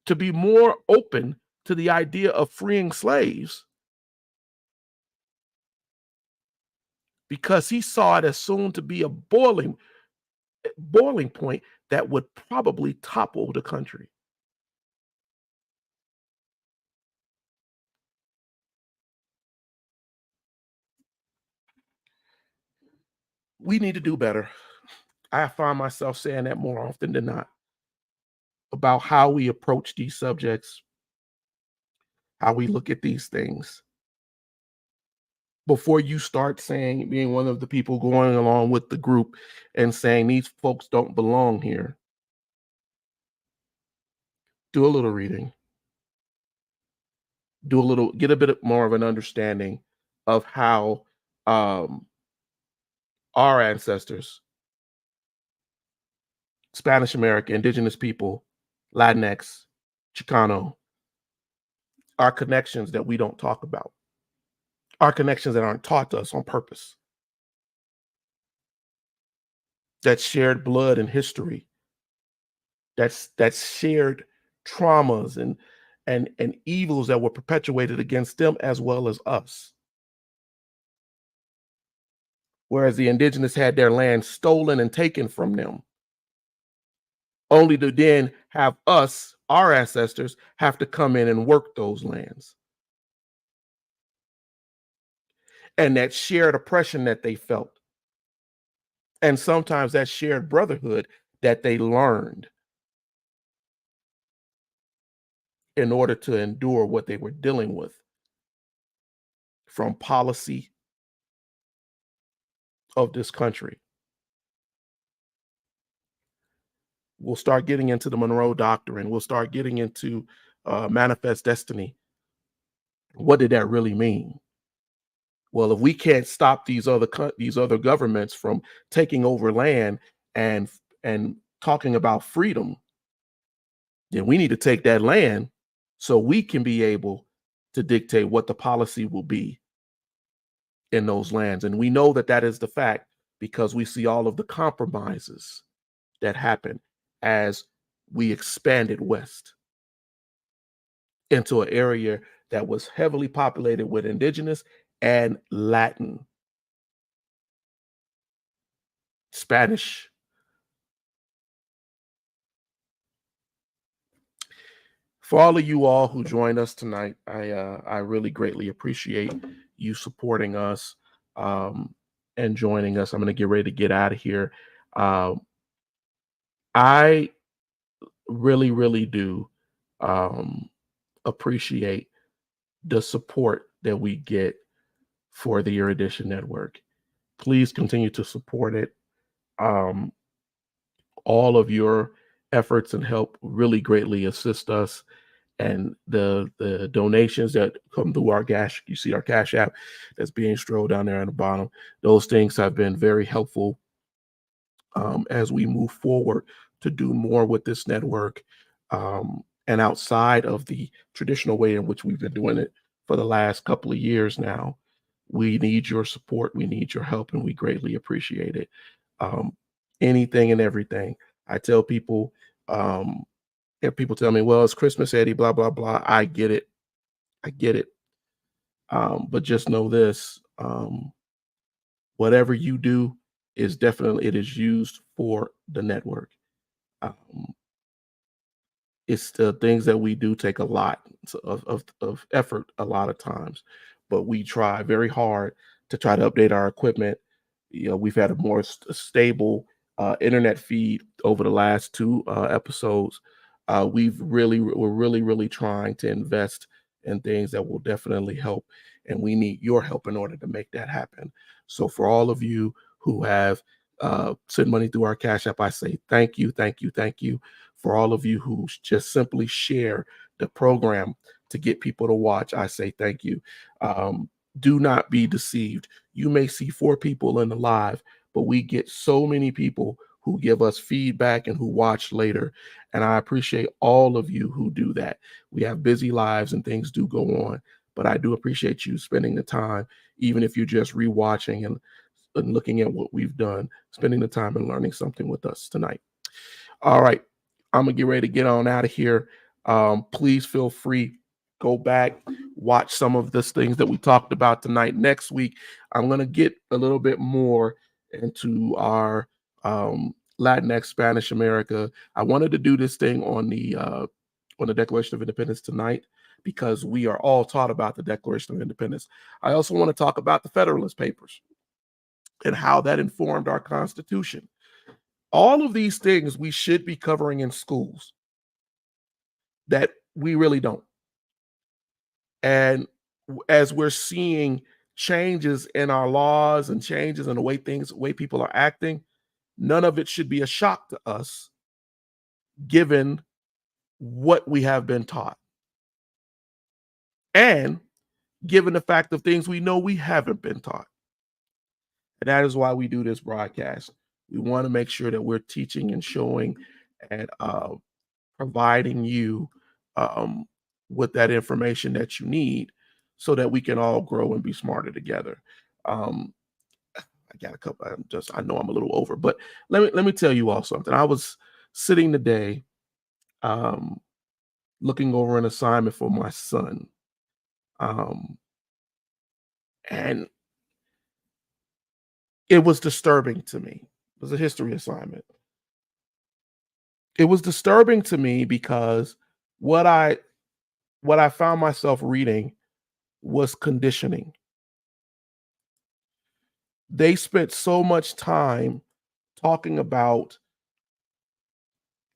to be more open to the idea of freeing slaves because he saw it as soon to be a boiling point that would probably topple the country. We need to do better. I find myself saying that more often than not about how we approach these subjects, how we look at these things. Before you start saying, being one of the people going along with the group and saying these folks don't belong here, do a little reading, get a bit more of an understanding of how our ancestors, Spanish American, indigenous people, Latinx, Chicano, our connections that we don't talk about, our connections that aren't taught to us on purpose, that shared blood and history, that's shared traumas and evils that were perpetuated against them as well as us. Whereas the indigenous had their land stolen and taken from them, only to then have us, our ancestors, have to come in and work those lands. And that shared oppression that they felt, and sometimes that shared brotherhood that they learned in order to endure what they were dealing with from policy of this country. We'll start getting into the Monroe Doctrine. We'll start getting into manifest destiny. What did that really mean? Well, if we can't stop these other governments from taking over land and talking about freedom, then we need to take that land so we can be able to dictate what the policy will be in those lands. And we know that that is the fact because we see all of the compromises that happened as we expanded west into an area that was heavily populated with indigenous and Latin, Spanish. For all of you all who joined us tonight, I really greatly appreciate you supporting us and joining us. I'm going to get ready to get out of here. Um, I really do um, appreciate the support that we get for the Erudition Network. Please continue to support it. Um, all of your efforts and help really greatly assist us. And the donations that come through our cash, you see our cash app that's being strolled down there on the bottom. Those things have been very helpful as we move forward to do more with this network and outside of the traditional way in which we've been doing it for the last couple of years now. We need your support, we need your help, and we greatly appreciate it. Um, Anything and everything. I tell people, if people tell me, well, it's Christmas, Eddie, blah, blah, blah. I get it. I get it. But just know this, whatever you do is definitely, it is used for the network. Um, it's the things that we do take a lot of effort a lot of times, but we try very hard to try to update our equipment. You know, we've had a more stable internet feed over the last two episodes. We're really trying to invest in things that will definitely help, and we need your help in order to make that happen. So for all of you who have sent money through our Cash App, I say thank you, thank you, thank you. For all of you who just simply share the program to get people to watch, I say thank you. Do not be deceived. You may see 4 people in the live, but we get so many people who give us feedback and who watch later. And I appreciate all of you who do that. We have busy lives and things do go on, but I do appreciate you spending the time, even if you're just rewatching and looking at what we've done, spending the time and learning something with us tonight. All right. I'm gonna get ready to get on out of here. Please feel free, go back, watch some of the things that we talked about tonight. Next week, I'm gonna get a little bit more into our Latinx Spanish America. I wanted to do this thing on the Declaration of Independence tonight because we are all taught about the Declaration of Independence. I also want to talk about the Federalist Papers and how that informed our Constitution. All of these things we should be covering in schools that we really don't. And as we're seeing changes in our laws and changes in the way people are acting, none of it should be a shock to us given what we have been taught. And given the fact of things we know we haven't been taught. And that is why we do this broadcast. We want to make sure that we're teaching and showing and providing you um, with that information that you need so that we can all grow and be smarter together. Um, I got a couple. I know I'm a little over, but let me tell you all something. I was sitting today um, looking over an assignment for my son, um, and it was disturbing to me. It was a history assignment. It was disturbing to me because what I what I found myself reading was conditioning. They spent so much time talking about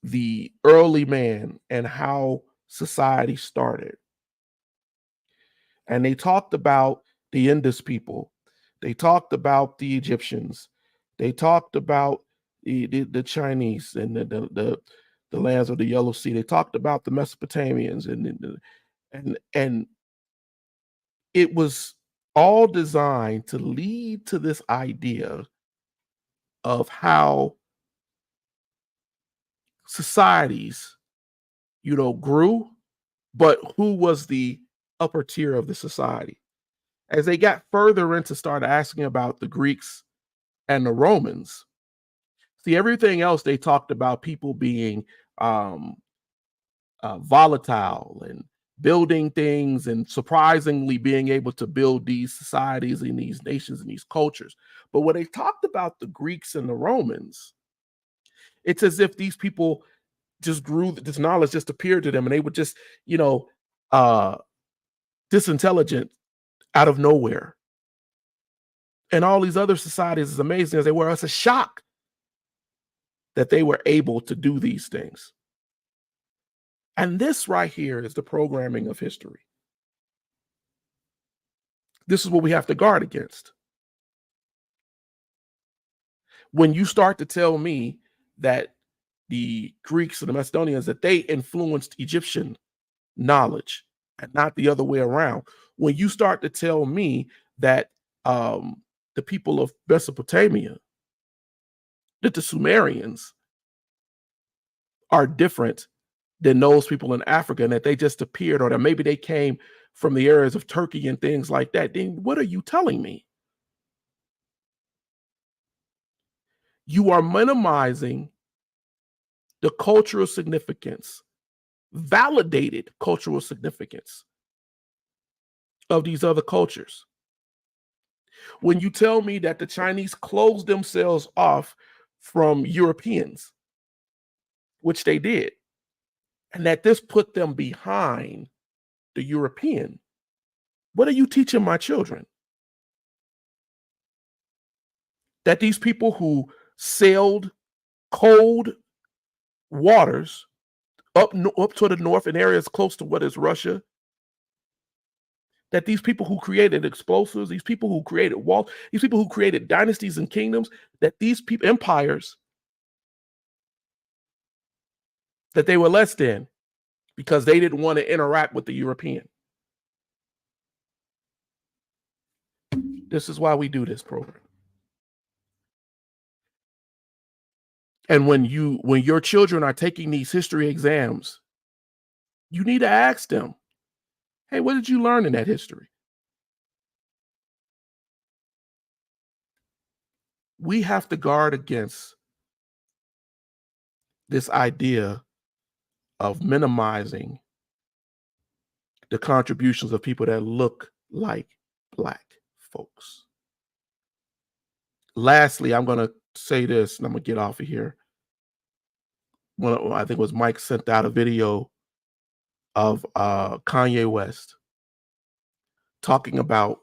the early man and how society started. And they talked about the Indus people. They talked about the Egyptians. They talked about the Chinese and the lands of the Yellow Sea. They talked about the Mesopotamians and it was all designed to lead to this idea of how societies, grew, but who was the upper tier of the society. As they got further into start asking about the Greeks, and the Romans. See, everything else they talked about people being um, volatile and building things and surprisingly being able to build these societies and these nations and these cultures. But when they talked about the Greeks and the Romans, it's as if these people just grew, this knowledge just appeared to them and they were just, you know, uh, disintelligent out of nowhere. And all these other societies, as amazing as they were, it's a shock that they were able to do these things. And this right here is the programming of history. This is what we have to guard against. When you start to tell me that the Greeks and the Macedonians, that they influenced Egyptian knowledge and not the other way around, when you start to tell me that the people of Mesopotamia, that the Sumerians are different than those people in Africa and that they just appeared, or that maybe they came from the areas of Turkey and things like that, then what are you telling me? You are minimizing the cultural significance, validated cultural significance of these other cultures. When you tell me that the Chinese closed themselves off from Europeans, which they did, and that this put them behind the European, what are you teaching my children? That these people who sailed cold waters up to the north in areas close to what is Russia, that these people who created explosives, these people who created walls, these people who created dynasties and kingdoms, that these people, empires, that they were less than because they didn't want to interact with the European. This is why we do this program. And when your children are taking these history exams, you need to ask them, hey, what did you learn in that history? We have to guard against this idea of minimizing the contributions of people that look like Black folks. Lastly, I'm going to say this, and I'm going to get off of here. I think it was Mike sent out a video of Kanye West talking about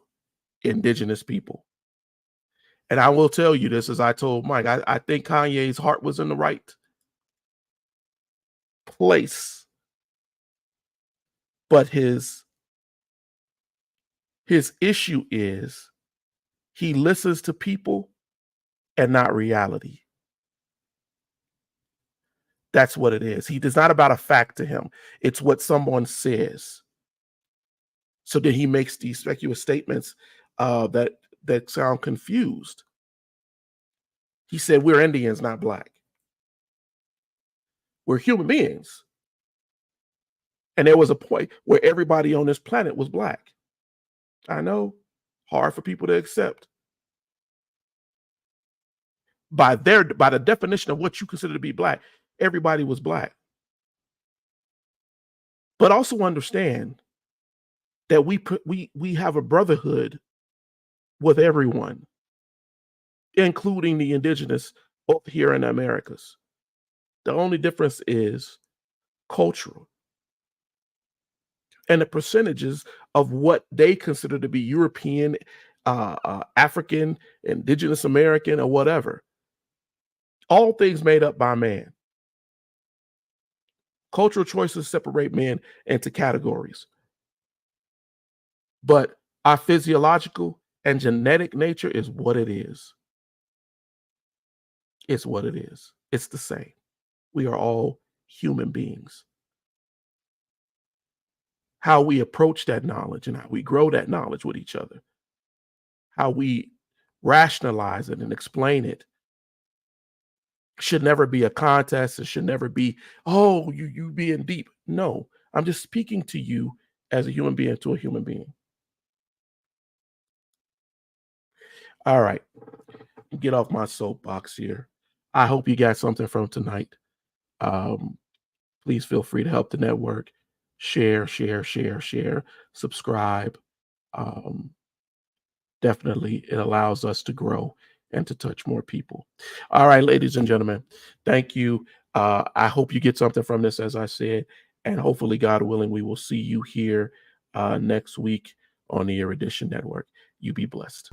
indigenous people. And I will tell you this, as I told Mike, I think Kanye's heart was in the right place, but his issue is he listens to people and not reality. That's what it is. It's not about a fact to him. It's what someone says. So then he makes these speculative statements that sound confused. He said, we're Indians, not Black. We're human beings. And there was a point where everybody on this planet was Black. I know, hard for people to accept. By the definition of what you consider to be Black, everybody was Black. But also understand that we have a brotherhood with everyone, including the indigenous both here in the Americas. The only difference is cultural. And the percentages of what they consider to be European, African, indigenous American, or whatever. All things made up by man. Cultural choices separate men into categories. But our physiological and genetic nature is what it is. It's what it is. It's the same. We are all human beings. How we approach that knowledge and how we grow that knowledge with each other, how we rationalize it and explain it, should never be a contest. It should never be, oh, you being deep. No, I'm just speaking to you as a human being to a human being. All right. get off my soapbox here. I hope you got something from tonight. Um, please feel free to help the network. Share, share, share, share, subscribe. Um, Definitely, it allows us to grow and to touch more people. All right, ladies and gentlemen, thank you. I hope you get something from this, as I said, and hopefully, God willing, we will see you here next week on the Erudition Network. You be blessed.